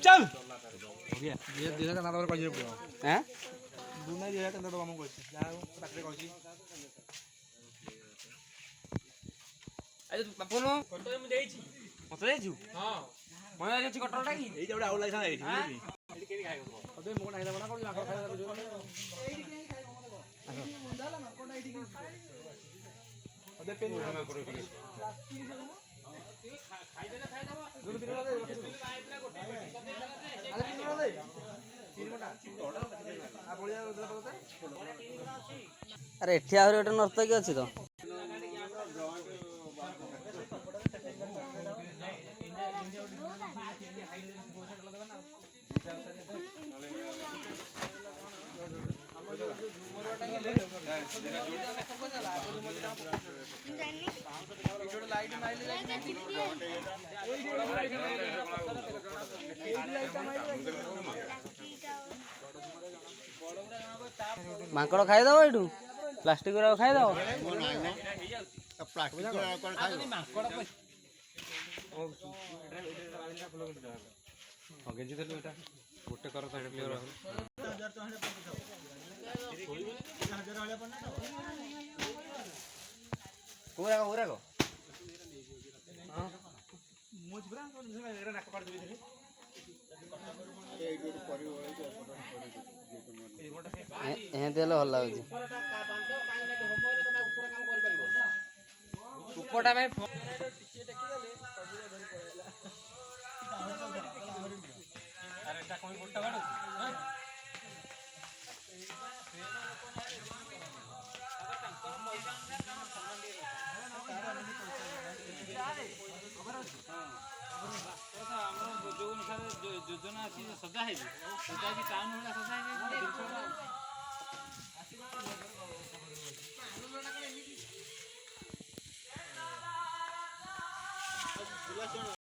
चल ये दिला का नारा कहि पड़ो हैं दुना दिला का नारा हम कहछि जा पाखरे कहछि आइ बापनो कटो मु देइछि मत देइछु हां मन लागछि कटोटा की एई जेबडा आउ लाइसा एइछि एइठी केनी खाइबो अबे मोन आइला बना कोन लाखो खाइला एइठी केनी खाइबो मुंडाला ना कोन एइठी अबे पेन ना करो ठीक खाइ देना खाइ दबो दुनु दिन दे आले दिन दे 3 घंटा आ बळिया देला पता अरे एठी आहुरी गोटे नर्तकी अछि तो माकड़ खाइदब एठू प्लास्टिक खाइदब गोटे कर क्लियर एमती भल लगुच योजना अच्छी सजा है सजा की टाउन वाला सजा है